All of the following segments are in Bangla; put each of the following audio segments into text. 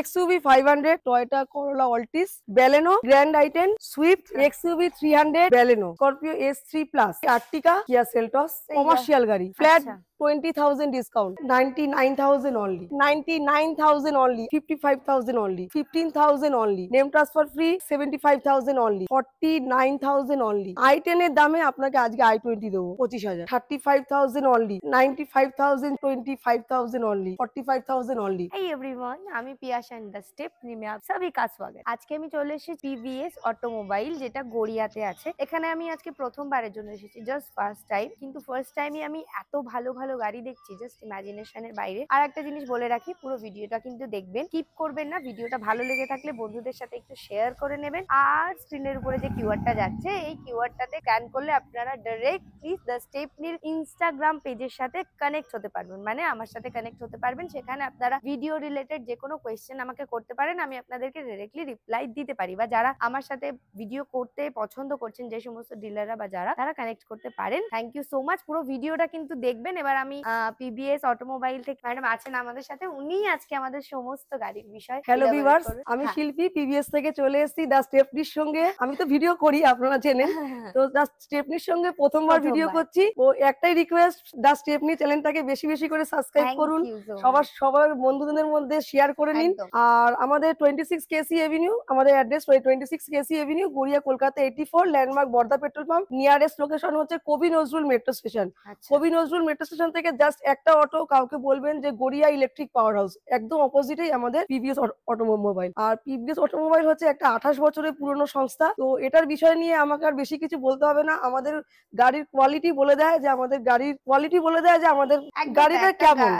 XUV 500, Toyota Corolla Altis, Baleno, Grand i10, Swift, XUV 300, Baleno, Scorpio S3 Plus, Arctica, Kia Seltos, commercial গাড়ি, flat 20,000 discount, 99,000 only, 99,000 only, 55,000 only, 15,000 only, name transfer free, 75,000 only, 49,000 only, i10 এর দামে আপনাকে আজকে i20 দেবো 25,000, 35,000 only, 95,000, 25,000 only, 45,000 only. Hey everyone, আমি পিয়াসা এন্ড দ্য স্টেপ নিমে আপ সবই কা স্বাগত। আজকে আমি চলে এসেছি টিভিএস অটোমোবাইল, যেটা গড়িয়াতে আছে। এখানে আমি আজকে প্রথমবারের জন্য এসেছি, জাস্ট ফার্স্ট টাইম। কিন্তু ফার্স্ট টাইমে আমি এত ভালো ভালো গাড়ি দেখছি, জাস্ট ইমাজিনেশনের বাইরে। আর একটা জিনিস বলে রাখি, পুরো ভিডিওটা কিন্তু দেখবেন, স্কিপ করবেন না। ভিডিওটা ভালো লেগে থাকলে বন্ধুদের সাথে একটু শেয়ার করে নেবেন। আর স্ক্রিনের উপরে যে কিউআরটা যাচ্ছে, এই কিউআরটাতে স্ক্যান করলে আপনারা ডাইরেক্টলি দ্য স্টেপনির ইনস্টাগ্রাম পেজের সাথে কানেক্ট হতে পারবেন, মানে আমার সাথে কানেক্ট হতে পারবেন। সেখানে আপনারা ভিডিও রিলেটেড যে কোনো কোয়েশ্চেন আমাকে করতে পারেন, আমি আপনাদেরকে ডাইরেক্টলি রিপ্লাই দিতে পারি। বা যারা আমার সাথে ভিডিও করতে পছন্দ করছেন, যে সমস্ত ডিলাররা বা যারা, তারা কানেক্ট করতে পারেন। Thank you so much. পুরো ভিডিওটা কিন্তু দেখবেন। এবার আমি পিবিএস অটোমোবাইল থেকে ম্যাডাম আছেন আমাদের সাথে, উনি আজকে আমাদের সমস্ত গাড়ির বিষয়। হ্যালো ভিউয়ার্স, আমি শিল্পী, পিবিএস থেকে চলে এসেছি দা স্টেপনির সঙ্গে। আমি তো ভিডিও করি, আপনারা চেনেন। তো দা স্টেপনির সঙ্গে প্রথমবার ভিডিও করছি। ও একটাই রিকোয়েস্ট, দা স্টেপনি চ্যানেলটাকে বেশি বেশি করে সাবস্ক্রাইব করুন, সবার বন্ধুদের মধ্যে শেয়ার করে নিন। আর আমাদের 26 কেসি এভিনিউ, আমাদের অ্যাড্রেস 26 কেসি এভিনিউ, গড়িয়া, কলকাতা 84, ল্যান্ডমার্ক বর্দা পেট্রোল পাম্প। নিয়ারেস্ট লোকেশন হচ্ছে কবি নজরুল মেট্রো স্টেশন। কবি নজরুল মেট্রো স্টেশন থেকে জাস্ট একটা অটো, কাউকে বলবেন যে গড়িয়া ইলেকট্রিক পাওয়ার হাউস, একদম অপোজিটেই আমাদের পিবিএস অটোমোবাইল। আর পিবিএস অটোমোবাইল হচ্ছে একটা 28 বছরের পুরনো সংস্থা। তো এটার বিষয় নিয়ে আমাকে আর বেশি কিছু বলতে হবে না। আমাদের গাড়ির কোয়ালিটি বলে দেয় যে আমাদের গাড়িটা কেমন,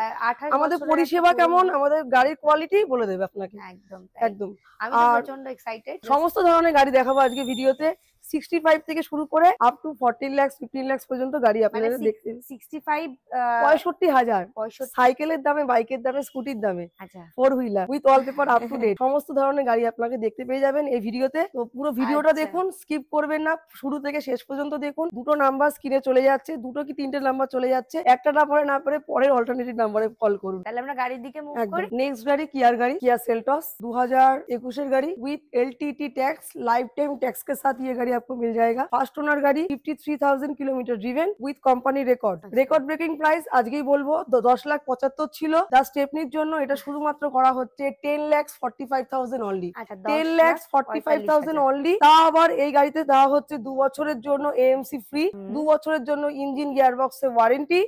আমাদের পরিষেবা কেমন, আমাদের গাড়ির কোয়ালিটি বলে দেবে আপনাকে। একদম একদম। আর সমস্ত ধরনের গাড়ি দেখাবো আজকে ভিডিওতে। 65 থেকে শুরু করে আপ টু 14 লাখ 15 লাখ পর্যন্ত গাড়ি আপনারা দেখছেন। 65,000 সাইকেলের দামে, বাইকের দামে, স্কুটির দামে, four wheeler with all paper up to date, সমস্ত ধরনের গাড়ি আপনাকে দেখতে পেয়ে যাবেন এই ভিডিওতে। তো পুরো ভিডিওটা দেখুন, স্কিপ করবেন না, শুরু থেকে শেষ পর্যন্ত দেখুন। দুটো নাম্বার স্ক্রিনে চলে যাচ্ছে, দুটো কি তিনটে নাম্বার চলে যাচ্ছে। একটা না পারে পরের অল্টারনেটিভ নাম্বারে কল করুন। তাহলে আমরা গাড়ির দিকে মুভ করি। নেক্সট গাড়ি কিয়ার গাড়ি, किया सेल्टॉस 2021 गाड़ी with LTT tax, life time tax के साथ ये गाड़ी आपको मिल जाएगा। फास्ट ओनर गाड़ी, 53,000 kilometre driven with company record breaking price আজকেই বলবো 10,75,000 ছিল। দা স্টেপনির জন্য এটা শুধুমাত্র করা হচ্ছে 10,45,000 অনলি, 10,45,000 অনলি। তা আবার এই গাড়িতে দেওয়া হচ্ছে 2 বছরের জন্য এএমসি ফ্রি, 2 বছরের জন্য ইঞ্জিন গিয়ারবক্সের ওয়ারেন্টি,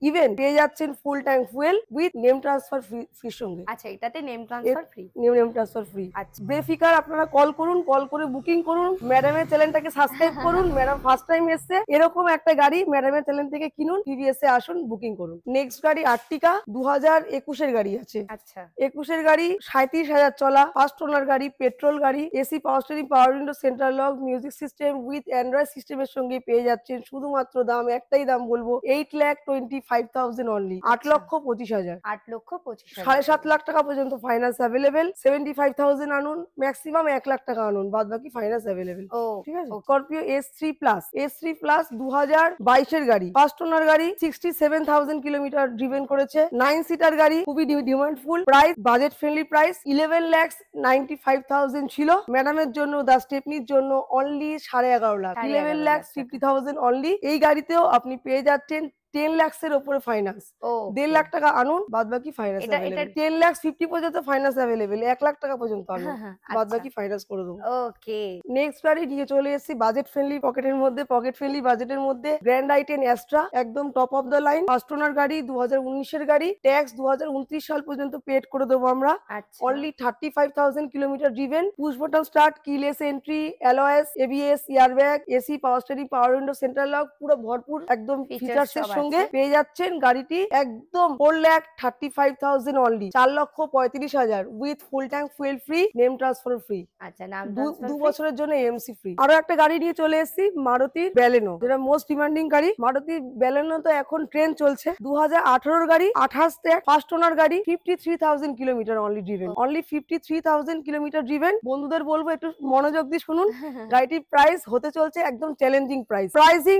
ইভেন পেয়ে যাচ্ছেন full tank fuel with name transfer free সঙ্গে। আচ্ছা, এটাতে name transfer free, name transfer free. আচ্ছা, বেফিকার আপনারা কল করুন, কল করে বুকিং করুন। ম্যাডামের চ্যানেলটাকে সাবস্ক্রাইব করুন। ম্যাডাম ফার্স্ট টাইম এসেছে, এরকম একটা গাড়ি ম্যাডামের চ্যানেল থেকে কিনুন, টিভিএস এ আসুন, বুকিং করুন। নেক্সট গাড়ি আর্টিকা 2021 এর গাড়ি আছে। আচ্ছা, 21 এর গাড়ি, 37,000 চলা, ফার্স্ট ওনার গাড়ি, পেট্রোল গাড়ি, AC power steering, power window, central lock, music system with Android সিস্টেমের সঙ্গে পেয়ে যাচ্ছেন। শুধুমাত্র দাম একটাই দাম বলবো, 8,25,000 অনলি, 8,25,000, 8,25,000, 7.5 লাখ টাকা পর্যন্ত ফাইন্যান্স অ্যাভেলেবেল। 75,000 আনুন, ম্যাক্সিমাম 1 লাখ টাকা আনুন, বাদ বাকি ফাইন্যান্স অ্যাভেলেবেল। ঠিক আছে। Scorpio S3 plus, S3 plus 2022 এর গাড়ি, ফার্স্ট ওনার গাড়ি, 67,000 কিলোমিটার ড্রিভেন করেছে, 9 সিটার গাড়ি, খুবই demandful price, budget friendly price, 11,95,000 ছিল। ম্যাডামের জন্য, দা স্টেপনির জন্য অনলি 11.5 লাখ, 11,50,000 অনলি। এই গাড়িতেও আপনি পেয়ে যাচ্ছেন 10 লাখের উপরে ফাইন্যান্স, 1.5 লাখ টাকা আনুন, বাদ বাকি ফাইন্যান্স अवेलेबल। 10,50,000 পর্যন্ত ফাইন্যান্স अवेलेबल, 1 লাখ টাকা পর্যন্ত আনুন, বাদ বাকি ফাইন্যান্স করে দেবো। ওকে, নেক্সট গাড়ি নিয়ে চলে এসেছি বাজেট ফ্রেন্ডলি পকেট ফ্রেন্ডলি বাজেটের মধ্যে, গ্র্যান্ড i10 অ্যাস্ট্রা, একদম top of the line, first owner গাড়ি, 2019 এর গাড়ি, ট্যাক্স 2029 সাল পর্যন্ত পেড করে দেবো আমরা। Only 35,000 kilometre driven, push button start, keyless entry, alloys, ABS, airbag, AC, power steering, power window, central lock, পুরো ভরপুর একদম ফিচার্সের সঙ্গে পেয়ে যাচ্ছেন গাড়িটি একদম 4,35,000 only, 4,35,000 with full tank fuel free, name transfer free. আচ্ছা, 2 বছরের জন্য এমসি ফ্রি। আরো একটা গাড়ি নিয়ে চলে এসেছি, মারুতি ব্যালেনো, যেটা মোস্ট ডিমান্ডিং গাড়ি। মারুতি ব্যালেনো তো এখন ট্রেন্ড চলছে। 2018 গাড়ি, 28 তে ফার্স্ট ওনার গাড়ি, 53,000 kilometre only driven, only 53,000 kilometre driven. বন্ধুদের বলবো একটু মনোযোগ দিয়ে শুনুন। গাড়িটির প্রাইস হতে চলছে একদম চ্যালেঞ্জিং প্রাইস। প্রাইসিং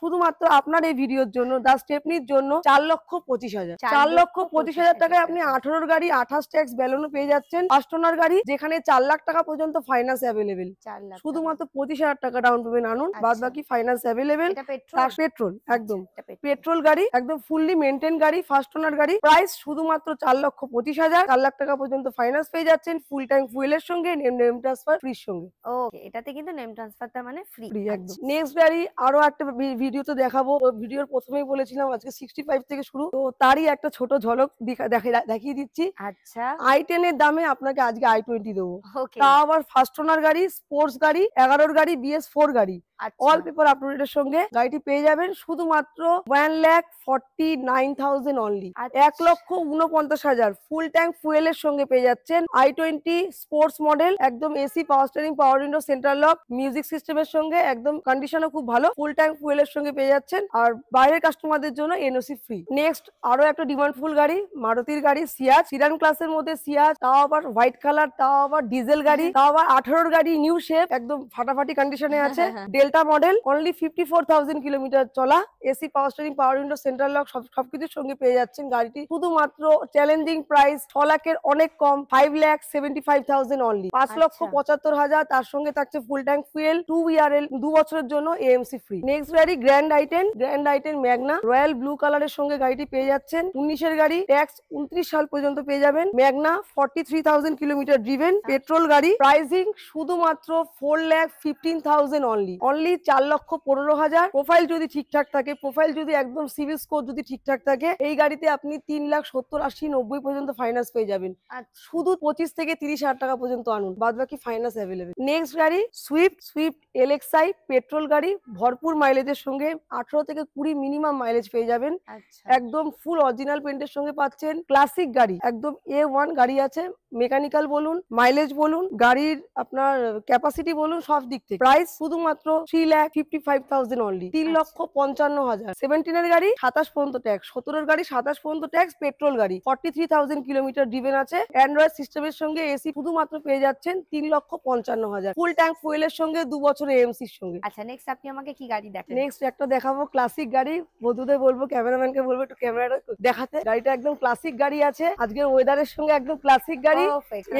শুধুমাত্র আপনার এই ভিডিও ভিডিওর জন্য, দা স্টেপনির জন্য 4,25,000। 4,25,000 টাকায় আপনি 18 গাড়ি 28 ট্যাক্স ব্যালনও পেয়ে যাচ্ছেন। ফার্স্ট ওনার গাড়ি, যেখানে 4 লাখ টাকা পর্যন্ত ফাইন্যান্স অ্যাভেলেবেল। 4 লাখ শুধুমাত্র 25,000 টাকা ডাউন পেমেন্ট আনুন, বাদ বাকি ফাইন্যান্স অ্যাভেলেবেল। এটা পেট্রোল? পেট্রোল, একদম পেট্রোল গাড়ি, একদম ফুললি মেনটেন গাড়ি, ফার্স্ট ওনার গাড়ি। প্রাইস শুধুমাত্র 4,25,000। 4 লাখ টাকা পর্যন্ত ফাইন্যান্স পেয়ে যাচ্ছেন, ফুল ট্যাঙ্ক ফুয়েলের সঙ্গে, নেম ট্রান্সফার ফ্রির সঙ্গে। ওকে, এটাতে কিন্তু নেম ট্রান্সফারটা মানে ফ্রি। একদম। নেক্সট গাড়ি আরো একটা ভিডিওতে দেখাবো। ভিডিওর প্রথমেই বলেছিলাম আজকে 65 থেকে শুরু, তো তারই একটা ছোট ঝলক দেখিয়ে দিচ্ছি। আচ্ছা, i10 এর দামে আপনাকে আজকে i20 দেবো। ওকে, তা আবার ফার্স্ট ওনার গাড়ি, স্পোর্টস গাড়ি, 11 গাড়ি, BS4 গাড়ি, অল পেপার আপডেটের সঙ্গে গাড়িটি পেয়ে যাবেন শুধুমাত্র 1,49,000 অনলি। 1,49,000 ফুল ট্যাঙ্ক ফুয়েলের সঙ্গে পেয়ে যাচ্ছেন i20 স্পোর্টস মডেল, একদম AC, power steering, power window, central lock, music সিস্টেমের সঙ্গে, একদম কন্ডিশনও খুব ভালো, ফুল ট্যাঙ্ক ফুয়েলের সঙ্গে পেয়ে যাচ্ছেন। আর বাইরের কাস্টমারদের জন্য এনওসি ফ্রি। নেক্সট আরো একটা ডিমান্ডফুল গাড়ি, মারুতির গাড়ি, সিয়াজ, সিডান ক্লাসের মধ্যে সিয়াজ, তাও আবার হোয়াইট কালার, তাও আবার ডিজেল গাড়ি, তাও আবার 18 গাড়ি, নিউ শেপ, একদম ফাটাফাটি কন্ডিশনে আছে। ডেল্টা মডেল, অনলি 54,000 কিলোমিটার চলা, AC, power steering, power window, central lock সবকিছুর সঙ্গে পেয়ে যাচ্ছেন গাড়িটি শুধুমাত্র চ্যালেঞ্জিং প্রাইস 6 লাখের অনেক কম, 5,75,000 অনলি। 5,75,000। তার সঙ্গে থাকছে ফুল ট্যাঙ্ক ফুয়েল, 2 VRL, 2 বছরের জন্য এএমসি ফ্রি। নেক্সট গাড়ি grand i10 Magna, royal blue কালারের সঙ্গে গাড়িটি পেয়ে যাচ্ছেন। 19 এর গাড়ি, ট্যাক্স 29 সাল পর্যন্ত পেয়ে যাবেন। ম্যাগনা, 43,000 কিলোমিটার ড্রিভেন, পেট্রোল গাড়ি, প্রাইসিং শুধুমাত্র 4,15,000 অনলি। 4,15,000। প্রোফাইল যদি ঠিকঠাক থাকে, প্রোফাইল যদি একদম সিভিল স্কোর যদি ঠিকঠাক থাকে, এই গাড়িতে আপনি 3,70,000, 80,000, 90,000 পর্যন্ত ফাইন্যান্স পেয়ে যাবেন। শুধু 25 থেকে 30,000 টাকা পর্যন্ত আনুন, বাদ বাকি ফাইন্যান্স অ্যাভেলেবেল। নেক্সট গাড়ি সুইফট LXi, পেট্রোল গাড়ি, ভরপুর মাইলেজের সঙ্গে, 18 থেকে 20 মিনিমাম মাইলেজ পেয়ে যাবেন। একদম ফুল অরিজিনাল পেন্টের সঙ্গে পাচ্ছেন। ক্লাসিক গাড়ি, একদম A1 গাড়ি আছে, মেকানিক্যাল বলুন, মাইলেজ বলুন, গাড়ির আপনার ক্যাপাসিটি বলুন, সব দিক থেকে। প্রাইস শুধুমাত্র 3,55,000 অনলি, 3,55,000। 17 এর গাড়ি 27 পর্যন্ত ট্যাক্স, 17 এর গাড়ি 27 পর্যন্ত ট্যাক্স, পেট্রোল গাড়ি, 43,000 কিলোমিটার ড্রিভেন আছে, অ্যান্ড্রয়েড সিস্টেমের সঙ্গে এসি, শুধুমাত্র পেয়ে যাচ্ছেন 3,55,000 ফুল ট্যাঙ্ক ফুয়েলের সঙ্গে, 2 বছর এএমসির সঙ্গে। আচ্ছা, নেক্সট আপনি আমাকে কি গাড়ি দেখাবেন? নেক্সট একটা দেখাবো ক্লাসিক গাড়ি। বন্ধুদের বলবো, ক্যামেরাম্যানকে বলবো একটু ক্যামেরাটা দেখাতে। গাড়িটা একদম ক্লাসিক গাড়ি আছে, আজকের ওয়েদারের সঙ্গে একদম ক্লাসিক গাড়ি।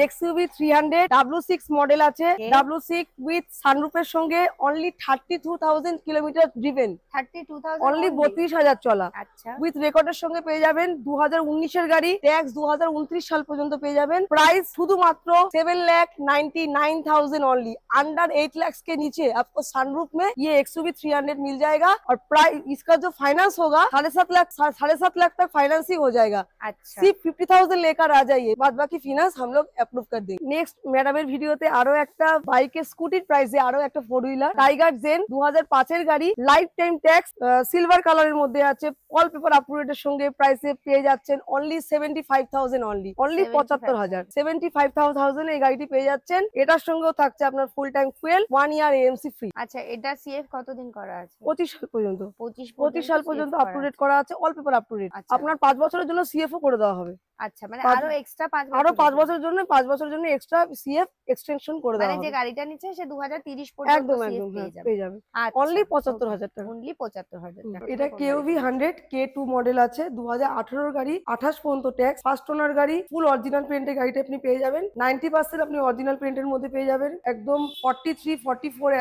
XUV 300 W6 মডেল আছে, W6 উইথ সানরুফের সঙ্গে, অনলি 32,000 কিলোমিটার ড্রিভেন, 32,000 অনলি 32,000 চলা, আচ্ছা, উইথ রেকর্ডের সঙ্গে পেয়ে যাবেন। 2019 এর গাড়ি, ট্যাক্স 2029 সাল পর্যন্ত পেয়ে যাবেন। প্রাইস শুধুমাত্র 7,99,000 অনলি, अंडर 8 लाख के नीचे आपको सनरूफ में ये XUV 300 मिल जाएगा। और प्राइस इसका जो फाइनेंस होगा 7.5 लाख तक फाइनेंसिंग हो जाएगा। अच्छा, सिर्फ 50,000 लेकर आ जाइए, बाद बाकी फाइनेंस हम लोग अप्रूव कर देंगे। नेक्स्ट ম্যাডামের ভিডিওতে আরো একটা বাইকের স্কুটির প্রাইসে আরো একটা 4 হুইলার টাইগার জেন 2005 এর গাড়ি, লাইফ টাইম ট্যাক্স, সিলভার কালারের মধ্যে আছে, অল পেপার আপডেটের সঙ্গে প্রাইসে পেয়ে যাচ্ছেন অনলি 75,000 অনলি 75,000। 75,000 এই গাড়িটি পেয়ে যাচ্ছেন। এটার সঙ্গেও থাকছে আপনার ফুল ট্যাঙ্ক ফুয়েল, 1 ইয়ার এএমসি ফ্রি। আচ্ছা, এটা সিএফ কতদিন করা আছে? 25 সাল পর্যন্ত, 25 সাল পর্যন্ত আপডেট করা আছে, অল পেপার আপডেট। আপনার 5 বছরের জন্য সিএফও করে দেওয়া হবে। আচ্ছা, মানে আরো এক্সট্রা 5 বছর, আরো 5 বছরের জন্য 5 বছরের জন্য এক্সট্রা সিএফ এক্সটেনশন করে দেওয়া হবে। মানে যে গাড়িটা নিচ্ছে সে 2030 পর্যন্ত একদম সিএফ পেয়ে যাবে। আচ্ছা, অনলি 75,000 টাকা, অনলি 75,000 টাকা। এটা KUV 100 K2 মডেল আছে, 2018 গাড়ি, 28 পর্যন্ত ট্যাক্স, ফার্স্ট ওনার গাড়ি, ফুল অরিজিনাল পেইন্টের গাড়িটা আপনি পেয়ে যাবেন। 90% আপনি অরিজিনাল পেইন্টের মধ্যে পেয়ে যাবেন। একদম 43, 44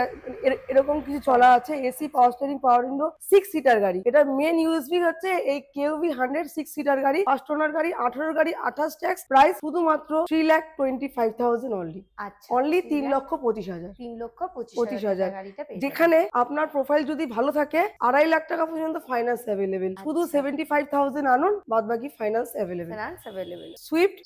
এরকম কিছু চলা আছে, AC, power steering, power window, 6 seater গাড়ি। এটা মেন ইউএসপি হচ্ছে এই KUV 100 6 সিটার গাড়ি, ফার্স্ট ওনার গাড়ি, 18 গাড়ি, 28 ট্যাক্স, প্রাইস শুধুমাত্র 3,25,000 অনলি। আচ্ছা, অনলি 3,25,000, 3,25,000 গাড়িটা পেয়ে যেখানে আপনার প্রোফাইল যদি ভালো থাকে 2.5 লাখ টাকা পর্যন্ত ফাইন্যান্স অ্যাভেলেবেল। শুধু 75,000 আনুন, বাদ বাকি ফাইন্যান্স অ্যাভেলেবেল। সুইফট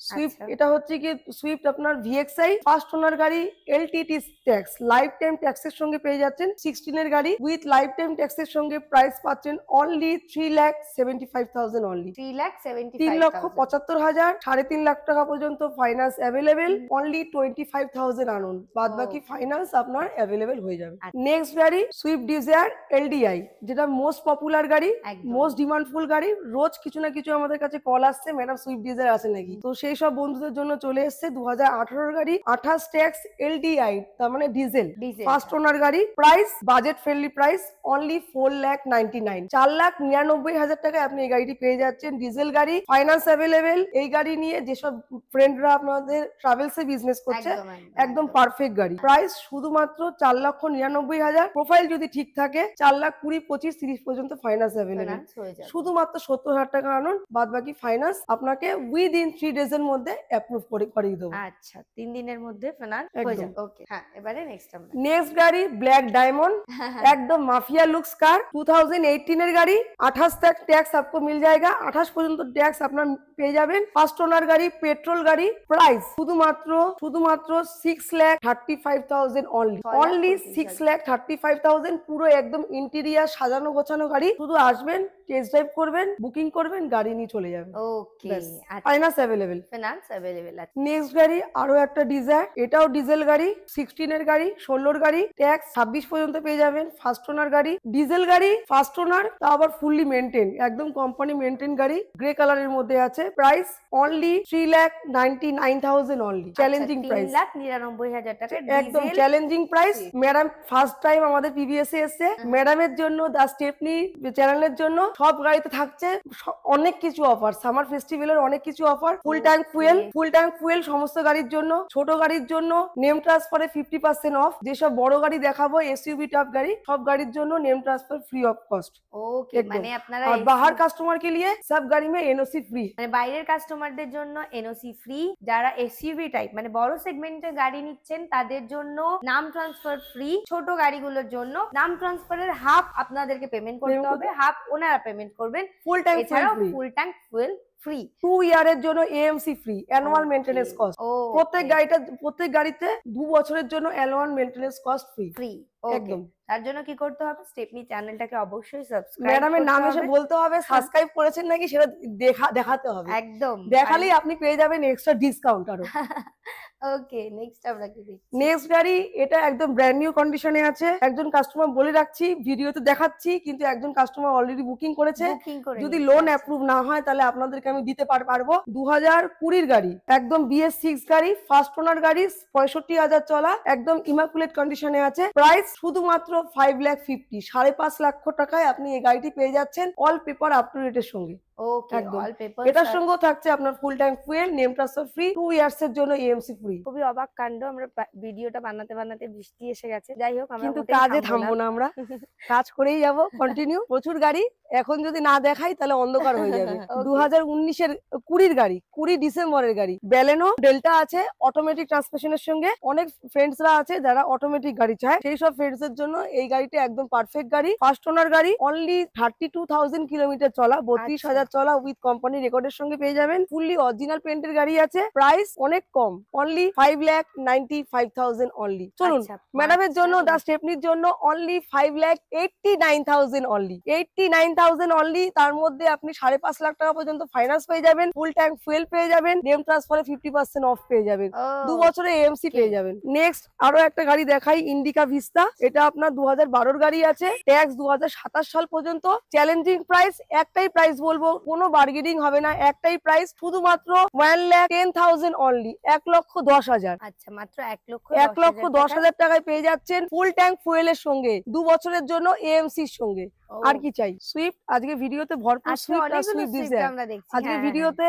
এটা হচ্ছে কি সুইফট আপনার VXI, ফার্স্ট ওনার গাড়ি, LTT ট্যাক্স, লাইফ টাইম ট্যাক্সের সঙ্গে পেয়ে যাচ্ছেন। 16 এর গাড়ি উইথ লাইফ টাইম ট্যাক্সের সঙ্গে প্রাইস পাচ্ছেন অনলি 3,75,000 অনলি, 3,75,000। ৭০,০০০, ৩.৫ লাখ টাকা পর্যন্ত ফাইন্যান্স অ্যাভেলেবেল, অনলি 25,000 আনুন, বাদ বাকি ফাইন্যান্স আপনার অ্যাভেলেবেল হয়ে যাবে। নেক্সট গাড়ি সুইফট ডিজায়ার এলডিআই, যেটা মোস্ট পপুলার গাড়ি, মোস্ট ডিমান্ডফুল গাড়ি। রোজ কিছু না কিছু আমাদের কাছে কল আসছে, ম্যাডাম সুইফট ডিজায়ার আছে নাকি। তো সেই সব বন্ধুদের জন্য চলে এসছে 2018 গাড়ি, 28 ট্যাক্স এলডিআই, তার মানে ডিজেল, ফার্স্ট ওনার গাড়ি। Price budget friendly price, only 4,99,000, 4,99,000 টাকায় আপনি এই গাড়িটি পেয়ে যাচ্ছেন। ডিজেল গাড়ি, ফাইন্যান্স অ্যাভেলেবেল। এই গাড়ি নিয়ে যেসব ফ্রেন্ডরা আপনাদের ট্রাভেলসে বিজনেস করছে, একদম পারফেক্ট গাড়ি। প্রাইস শুধুমাত্র 4,99,000। প্রোফাইল যদি ঠিক থাকে 4,20,000, 25, 30 পর্যন্ত ফাইন্যান্স অ্যাভেলেবেল। শুধুমাত্র 70,000 টাকা আনুন, বাদ বাকি ফাইন্যান্স আপনাকে উইদিন 3 ডেজ এর মধ্যে অ্যাপ্রুভ করিয়ে দেবো। আচ্ছা, 3 দিনের মধ্যে ফাইন্যান্স হয়ে যাবে। ওকে, হ্যাঁ, এবারে নেক্সট গাড়ি ব্ল্যাক ডায়মন্ড, একদম মাফিয়া লুকস কার, 2018 এর গাড়ি, 28 तक टैक्स आपको मिल जाएगा, 28 পর্যন্ত ট্যাক্স আপনার পেয়ে যাবেন। ফার্স্ট ওনার গাড়ি, পেট্রোল গাড়ি। প্রাইস শুধুমাত্র 6,35,000 অনলি 6,35,000। পুরো একদম ইন্টেরিয়ার সাজানো গোছানো গাড়ি। শুধু আসবেন, টেস্ট ড্রাইভ করবেন, বুকিং করবেন, গাড়ি নিয়ে চলে যাবেন। ওকে, ফাইন্যান্স অ্যাভেলেবেল। নেক্সট গাড়ি আরো একটা ডিজায়ার, এটাও ডিজেল গাড়ি, 16 এর গাড়ি, 16 গাড়ি, ট্যাক্স 26 পর্যন্ত পেয়ে যাবেন। ফার্স্ট ওনার গাড়ি, ডিজেল গাড়ি, ফার্স্ট ওনার, তা আবার ফুললি মেনটেন, একদম কোম্পানি মেনটেন গাড়ি, গ্রে কালারের মধ্যে আছে। Price only 3,99,000 only. Challenging price, 3,99,000 টাকা, একদম challenging price. Madam first time আমাদের পিবিএস এ এসেছে। ম্যাডামের জন্য, দা স্টেপনি চ্যানেলের জন্য সব গাড়িতে থাকছে অনেক কিছু অফার, সামার ফেস্টিভ্যালের অনেক কিছু অফার। ফুল ট্যাঙ্ক ফুয়েল সমস্ত গাড়ির জন্য, ছোট গাড়ির জন্য নেম ট্রান্সফারে 50% অফ। যেসব বড় গাড়ি দেখাবো, এসইউভি টপ গাড়ি, সব গাড়ির জন্য name transfer free of cost. Okay, মানে আপনারা और बाहर कस्टमर के लिए सब गाड़ी में एनओसी फ्री, মানে বাইরের কাস্টমারদের জন্য এনওসি ফ্রি। যারা এসইউভি টাইপ মানে বড় সেগমেন্টের গাড়ি নিচ্ছেন তাদের জন্য নাম ট্রান্সফার ফ্রি। ছোট গাড়িগুলোর জন্য নাম ট্রান্সফারের হাফ আপনাদেরকে পেমেন্ট করতে হবে, হাফ ওনারা পেমেন্ট করবেন। Full tank fuel free. 2 ইয়ারের জন্য AMC free, annual maintenance cost. প্রত্যেক গাড়িতে 2 বছরের জন্য অ্যানুয়াল মেইনটেনেন্স কস্ট ফ্রি। একদম। তার জন্য কি করতে হবে? স্টেপনি চ্যানেলটাকে অবশ্যই সাবস্ক্রাইব, ম্যাডামের নাম এসে বলতে হবে সাবস্ক্রাইব করেছেন নাকি, সেটা দেখাতে হবে। একদম, দেখালেই আপনি পেয়ে যাবেন এক্সট্রা ডিসকাউন্ট আরো। ওকে, নেক্সট আমরা কি দেখছি? নেক্সট গাড়ি, এটা একদম ব্র্যান্ড নিউ কন্ডিশনে আছে। একজন কাস্টমার বলে রাখছি, ভিডিওতে দেখাচ্ছি, কিন্তু একজন কাস্টমার অলরেডি বুকিং করেছে। যদি লোন অ্যাপ্রুভ না হয় তাহলে আপনাদেরকে আমি দিতে পারবো। 2020 গাড়ি, একদম BS6 গাড়ি, ফার্স্ট ওনার গাড়ি, 65,000 চলা, একদম ইমাকুলেট কন্ডিশনে আছে। প্রাইস শুধুমাত্র 5,50,000, 5.5 লক্ষ টাকায় আপনি এই গাড়িটি পেয়ে যাচ্ছেন, অল পেপার আপ টু ডেটের সঙ্গে। ওকে, অল পেপার। এটার সঙ্গে থাকছে আপনার full tank fuel, name transfer free, 2 years এর জন্য এএমসি ফ্রি। খুবই অবাক কাণ্ড, আমরা ভিডিওটা বানাতে বৃষ্টি এসে গেছে। যাই হোক, আমরা কিন্তু কাজে থামবো না, আমরা কাজ করেই যাব কন্টিনিউ। প্রচুর গাড়ি, এখন যদি না দেখাই তাহলে অন্ধকার হয়ে যাবে। 2019 20 গাড়ি, 20 ডিসেম্বরের গাড়ি, ব্যালেনো ডেল্টা আছে অটোমেটিক ট্রান্সমিশনের সঙ্গে। অনেক ফ্রেন্ডসরা আছে যারা অটোমেটিক গাড়ি চায়, সেই সব ফ্রেন্ডস এর জন্য এই গাড়িটা একদম পারফেক্ট গাড়ি। ফার্স্ট ওনার গাড়ি, অনলি 32,000 কিলোমিটার চলা, 32,000 চলা, উইথ কোম্পানি রেকর্ডের সঙ্গে পেয়ে যাবেন। ফুললি অরিজিনাল পেন্টের গাড়ি আছে। প্রাইস অনেক কম, অনলি 5,95,000 অনলি। চলুন ম্যাডামের জন্য, দা স্টেপনির জন্য অনলি 5,89,000 অনলি, 89,000 অনলি। তার মধ্যে আপনি 5.5 লাখ টাকা পর্যন্ত ফাইন্যান্স পেয়ে যাবেন, ফুল ট্যাঙ্ক ফুয়েল পেয়ে যাবেন, নেম ট্রান্সফারে 50% অফ পেয়ে যাবেন, 2 বছরের এএমসি পেয়ে যাবেন। নেক্সট আরো একটা গাড়ি দেখাই, ইন্ডিকা ভিস্তা। এটা আপনার 2012 গাড়ি আছে, ট্যাক্স 2027 সাল পর্যন্ত। চ্যালেঞ্জিং প্রাইস, একটাই প্রাইস বলবো, কোনো বার্গেনিং হবে না, একটাই প্রাইস, শুধুমাত্র 1,10,000 অনলি, 1,10,000। আচ্ছা, মাত্র 1,10,000 টাকায় পেয়ে যাচ্ছেন ফুল ট্যাঙ্ক ফুয়েলের সঙ্গে, 2 বছরের জন্য এএমসির সঙ্গে। আর কি চাই? সুইফট, আজকে ভিডিওতে ভরপুর সুইফট আর সুইফট ডিজায়ার, আজকে ভিডিওতে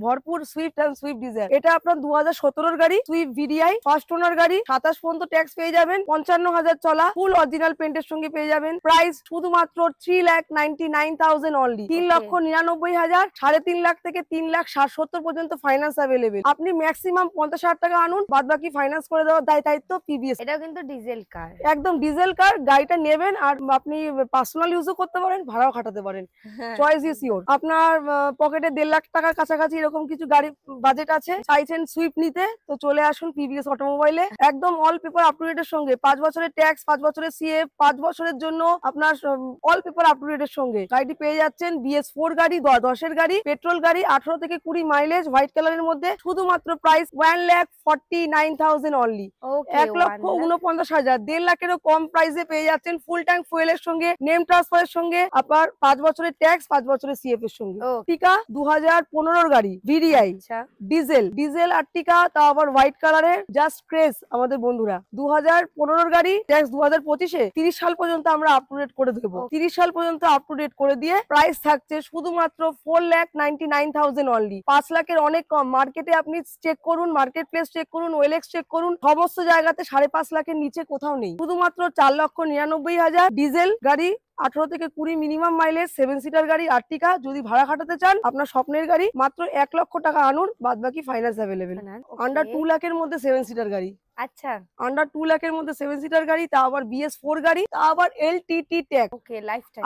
ভরপুর সুইফট আর সুইফট ডিজায়ার। এটা আপনার 2017 গাড়ি, সুইফট ভিডিআই, ফার্স্ট ওনার গাড়ি, 27 পর্যন্ত ট্যাক্স পেয়ে যাবেন, 55,000 চলা, ফুল অরিজিনাল পেন্টের সঙ্গে পেয়ে যাবেন। প্রাইস শুধুমাত্র 3,99,000 অনলি, 3,99,000, 3.5 লাখ থেকে 3,60,70 পর্যন্ত ফাইন্যান্স অ্যাভেলেবেল। আপনি ম্যাক্সিমাম 50,000 টাকা আনুন, বাদ বাকি ফাইন্যান্স করে দেওয়ার দায়িত্ব পিবিএস। এটাও কিন্তু ডিজেল কার, একদম ডিজেল কার। গাড়িটা নেবেন আর আপনি পার্সোনাল ইউজও করতে পারেন, ভাড়াও খাটাতে পারেন, চয়েস ইজ ইওর। আপনার পকেটে 1.5 লাখ টাকার কাছাকাছি এরকম কিছু গাড়ি বাজেট আছে, চাইছেন সুইফট নিতে, তো চলে আসুন পিভিএস অটোমোবাইলে। একদম অল পেপার আপ টু ডেটের সঙ্গে 5 বছরের ট্যাক্স, 5 বছরের সিএফ, 5 বছরের জন্য আপনার অল পেপার আপ টু ডেটের সঙ্গে গাড়িটি পেয়ে যাচ্ছেন। BS4 গাড়ি, 10-এর গাড়ি, পেট্রোল গাড়ি, 18 থেকে 20 মাইলেজ, হোয়াইট কালারের মধ্যে। শুধুমাত্র প্রাইস 1,49,000 অনলি, 1,49,000। 1.5 লাখেরও কম প্রাইসে পেয়ে যাচ্ছেন ফুল ট্যাঙ্ক ফুয়েলের সঙ্গে, নেম ট্রান্সফারের সঙ্গে, আপনার 5 বছরের ট্যাক্স, 5 বছরের সিএফ এর সঙ্গে। আর্টিকা 2015 গাড়ি, VDI ডিজেল আর্টিকা, তাও আবার হোয়াইট কালারের, জাস্ট ক্রেজ আমাদের বন্ধুরা। 2015 গাড়ি, ট্যাক্স 2025-এ, 30 সাল পর্যন্ত আমরা আপ টু ডেট করে দেবো। 30 সাল পর্যন্ত আপ টু ডেট করে দিয়ে প্রাইস থাকছে শুধুমাত্র 4,99,000 অনলি। 5 লাখের অনেক কম। মার্কেটে আপনি চেক করুন, মার্কেট প্লেস চেক করুন, ওয়েলেক্স চেক করুন, সমস্ত জায়গাতে 5.5 লাখের নিচে কোথাও নেই। শুধুমাত্র 4,99,000 ডিজেল গাড়ি, 18 থেকে 20 মিনিমাম মাইলেজ, 7 সিটার গাড়ি আর্টিকা। যদি ভাড়া খাটাতে চান, আপনার স্বপ্নের গাড়ি, মাত্র 1 লক্ষ টাকা আনুন, বাদ বাকি ফাইন্যান্স অ্যাভেলেবেল। আন্ডার 2 লাখের মধ্যে 7 সিটার গাড়ি। আচ্ছা, আন্ডার 2 লাখের মধ্যে 7 সিটার গাড়ি, তা আবার BS4 গাড়ি, তা আবার LTT ট্যাগ।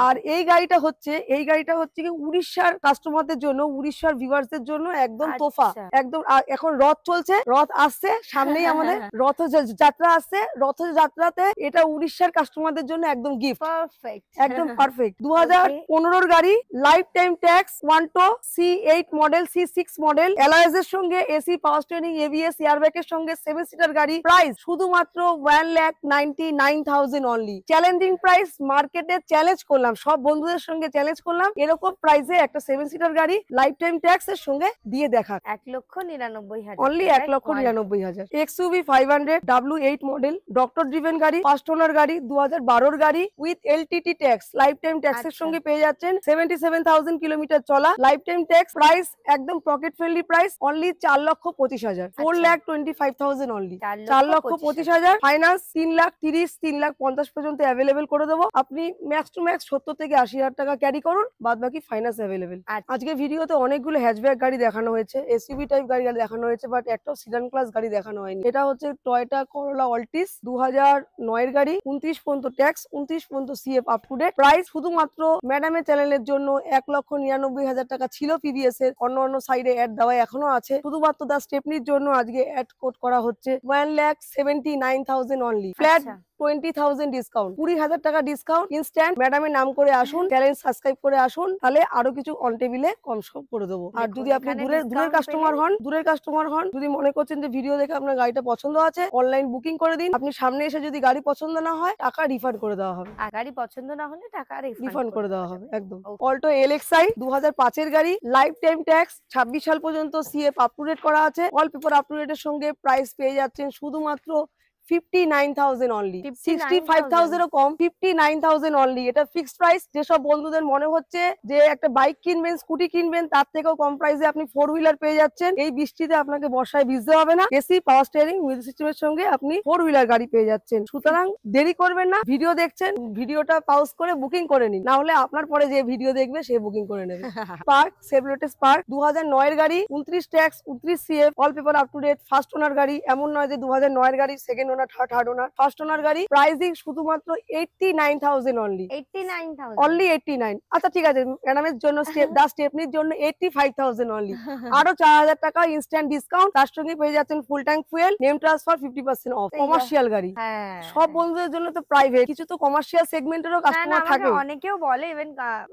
আর এই গাড়িটা হচ্ছে কি উড়িষ্যার কাস্টমারদের জন্য, উড়িষ্যার ভিউয়ার্সদের জন্য একদম তোফা, একদম। এখন রথ চলছে, রথ আসছে সামনেই, আমাদের রথযাত্রা আসছে। রথযাত্রাতে এটা উড়িষ্যার কাস্টমারদের জন্য একদম গিফট, পারফেক্ট, একদম পারফেক্ট। 2015 গাড়ি, life time tax, 1 C8 model, C6 model, অ্যালয়েজ এর সঙ্গে, AC, power steering, ABS, airbag এর সঙ্গে, 7 সিটার গাড়ি। প্রাইস শুধুমাত্র 1,99,000 অনলি। চ্যালেঞ্জিং প্রাইস, মার্কেটে চ্যালেঞ্জ করলাম, সব বন্ধুদের সঙ্গে চ্যালেঞ্জ করলাম, এরকম প্রাইসে একটা 7 সিটার গাড়ি লাইফ টাইম ট্যাক্স এর সঙ্গে দিয়ে দেখা। 1,99,000 only 1,99,000। XUV 500 W8 model, doctor driven গাড়ি, ফার্স্ট ওনার গাড়ি, 2012 গাড়ি, with LTT tax, life time tax এর সঙ্গে পেয়ে যাচ্ছেন। 77,000 কিলোমিটার চলা, লাইফ টাইম ট্যাক্স। প্রাইস একদম pocket friendly price, only 4,25,000, 4,25,000 only. 4,25,000 finance, 3,30,000, 3,50,000 পর্যন্ত অ্যাভেলেবেল করে দেবো। আপনি ম্যাক্স টু ম্যাক্স 70 থেকে 80,000 টাকা ক্যারি করুন, বাদ বাকি ফাইন্যান্স অ্যাভেলেবেল। আজকে ভিডিওতে অনেকগুলো হ্যাচব্যাক গাড়ি দেখানো হয়েছে, SUV টাইপ গাড়ি দেখানো হয়েছে, বাট একটাও সিডান ক্লাস গাড়ি দেখানো হয়নি। এটা হচ্ছে টয়োটা করোলা অল্টিস, 2009 এর গাড়ি, 29 পর্যন্ত ট্যাক্স, 29 পর্যন্ত CF up to date. Price শুধুমাত্র ম্যাডামের চ্যানেলের জন্য 1,99,000 টাকা ছিল পিভিএস এর, অন্য সাইডে অ্যাড দেওয়া এখনো আছে। শুধুমাত্র দা স্টেপনির জন্য আজকে অ্যাড কোড করা হচ্ছে 1,79,000 অনলি। ফ্ল্যাট 20,000 ডিসকাউন্ট, 20,000 টাকা ডিসকাউন্ট ইনস্ট্যান্ট। ম্যাডামের নাম করে আসুন, চ্যানেল সাবস্ক্রাইব করে আসুন, তাহলে আরো কিছু অন টেবিলে কম সম করে দেবো। আর যদি আপনি দূরের কাস্টমার হন, যদি মনে করছেন যে ভিডিও দেখে আপনার গাড়িটা পছন্দ আছে, অনলাইন বুকিং করে দিন। আপনি সামনে এসে যদি গাড়ি পছন্দ না হয়, টাকা রিফান্ড করে দেওয়া হবে। গাড়ি পছন্দ না হলে টাকা রিফান্ড করে দেওয়া হবে একদম। অল্টো LXi 2005 এর গাড়ি, লাইফ টাইম ট্যাক্স, 26 সাল পর্যন্ত সিএফ আপ টু ডেট করা আছে, অল পেপার আপ টু ডেটের সঙ্গে। প্রাইস পেয়ে যাচ্ছেন শুধুমাত্র 59,000 অনলি, 65,000 ও কম, 59,000 অনলি। এটা ফিক্সড প্রাইস। যেসব বন্ধুদের মনে হচ্ছে যে একটা বাইক কিনবেন, স্কুটি কিনবেন, তার থেকেও কম প্রাইসে আপনি 4 হুইলার পেয়ে যাচ্ছেন। এই বৃষ্টিতে আপনাকে বর্ষায় ভিজতে হবে না, এসি, পাওয়ার স্টিয়ারিং, মিউজিক সিস্টেমের সঙ্গে আপনি 4 হুইলার গাড়ি পেয়ে যাচ্ছেন। সুতরাং দেরি করবেন না, ভিডিও দেখছেন, ভিডিওটা পাউজ করে বুকিং করে নিন, না হলে আপনার পরে যে ভিডিও দেখবে সে বুকিং করে নেবে। স্পার্ক, সেভলেটে স্পার্ক, 2009 এর গাড়ি, 29 tax, 29 CF, all paper up to date, first owner গাড়ি। এমন নয় যে 2009 এর গাড়ি, second owner, third owner, first owner গাড়ি। প্রাইসিং শুধুমাত্র 89,000 অনলি, 89,000 অনলি 89। আচ্ছা ঠিক আছে, ম্যাডামের জন্য দা স্টেপনির জন্য 85,000 অনলি। আরো 4,000 টাকা ইনস্ট্যান্ট ডিসকাউন্ট, তার সঙ্গে পেয়ে যাচ্ছেন full tank fuel, name transfer, 50% of. Commercial গাড়ি, সব বন্ধুদের জন্য তো প্রাইভেট, কিছু তো কমার্শিয়াল সেগমেন্টেরও কাস্টমার থাকে। অনেকেও বলে, ইভেন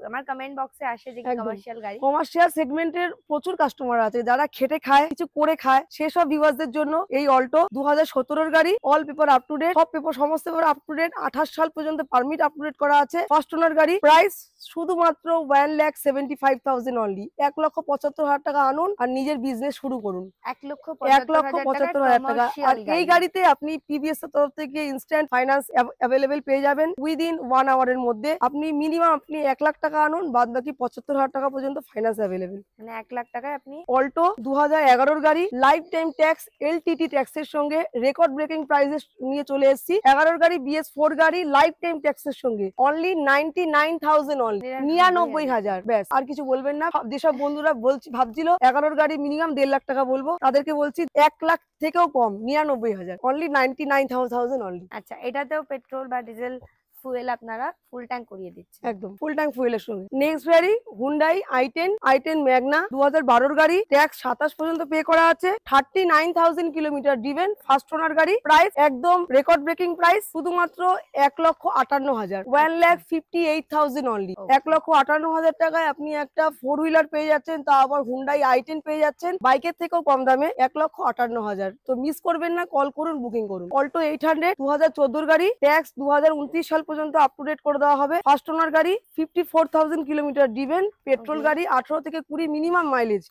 আমার কমেন্ট বক্সে আসে যে কমার্শিয়াল গাড়ি। কমার্শিয়াল সেগমেন্টের প্রচুর কাস্টমার আছে যারা খেটে খায়, কিছু করে খায়, সেসব ভিউয়ারদের জন্য এই অল্টো 2017 এর গাড়ি, all paper up to date, সব পেপার সমস্ত পেপার আপ টু ডেট, 28 সাল পর্যন্ত পারমিট আপ টু ডেট করা আছে, ফার্স্ট ওনার গাড়ি। প্রাইস শুধুমাত্র 1,75,000 অনলি। 1,75,000 টাকা আনুন আর নিজের বিজনেস শুরু করুন। 1,75,000 টাকা। আর এই গাড়িতে আপনি পিভিএস এর তরফ থেকে ইনস্ট্যান্ট ফাইন্যান্স অ্যাভেলেবেল পেয়ে যাবেন উইদিন 1 আওয়ারের মধ্যে। আপনি মিনিমাম আপনি 1 লাখ টাকা আনুন, বাদ বাকি 75,000 টাকা পর্যন্ত ফাইন্যান্স অ্যাভেলেবেল। মানে 1 লাখ টাকায় আপনি অল্টো 2011 গাড়ি, লাইফ টাইম ট্যাক্স, LTT ট্যাক্সের সঙ্গে রেকর্ড ব্রেকিং প্রাইসে নিয়ে চলে এসেছি। 11 গাড়ি, BS4 গাড়ি, লাইফ টাইম ট্যাক্সের সঙ্গে অনলি 99,000 অনলি, 99,000। ব্যাস, আর কিছু বলবেন না। যেসব বন্ধুরা ভাবছিল 11 গাড়ি মিনিমাম 1.5 লাখ টাকা বলবো, তাদেরকে বলছি 1 লাখ থেকেও কম, 99,000 অনলি, 99,000 অনলি। আচ্ছা, এটাতেও পেট্রোল বা ডিজেল ফুয়েল আপনারা ফুল ট্যাঙ্ক করিয়ে দিচ্ছেন। একদম ফুল ট্যাঙ্ক ফুয়েলের সঙ্গে। নেক্সট গাড়ি হুন্ডাই i10 ম্যাগনা 2012 গাড়ি, ট্যাক্স 27 পর্যন্ত পে করা আছে, 39,000 কিলোমিটার ড্রিভেন, ফার্স্ট ওনার গাড়ি। প্রাইস একদম রেকর্ড ব্রেকিং প্রাইস, শুধুমাত্র 1,58,000, 1,58,000 অনলি। 1,58,000 টাকায় আপনি একটা 4 হুইলার পেয়ে যাচ্ছেন, তা আবার হুন্ডাই i10 পেয়ে যাচ্ছেন বাইকের থেকেও কম দামে 1,58,000। তো মিস করবেন না, কল করুন, বুকিং করুন। অল্টো 800 2014 গাড়ি, ট্যাক্স 2029 সাল পর্যন্ত আপ টু ডেট করে দেওয়া হবে, ফার্স্ট ওনার গাড়ি, 54,000 কিলোমিটার ড্রিভেন, পেট্রোল গাড়ি, 18 থেকে 20 মিনিমাম মাইলেজ।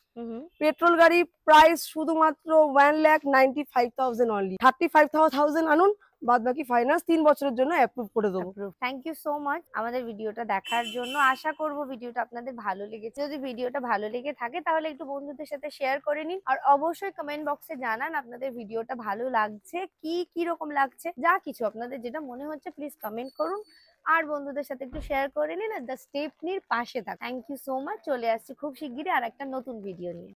পেট্রোল গাড়ি প্রাইস শুধুমাত্র 1,95,000 অনলি। 35,000 আনুন, বাদ বাকি ফাইন্যান্স 3 বছরের জন্য অ্যাপ্রুভ করে দেবো। থ্যাংক ইউ সো মাচ আমাদের ভিডিওটা দেখার জন্য। আশা করব ভিডিওটা আপনাদের ভালো লেগেছে। যদি ভিডিওটা ভালো লেগে থাকে তাহলে একটু বন্ধুদের সাথে শেয়ার করে নিন, আর অবশ্যই কমেন্ট বক্সে জানান আপনাদের ভিডিওটা ভালো লাগছে কি রকম লাগছে, যা কিছু আপনাদের যেটা মনে হচ্ছে প্লিজ কমেন্ট করুন, আর বন্ধুদের সাথে একটু শেয়ার করে নিন, আর দ্য স্টেপনির পাশে থাকুন। Thank you so much. চলে আসছি খুব শিগগিরই আর একটা নতুন ভিডিও নিয়ে।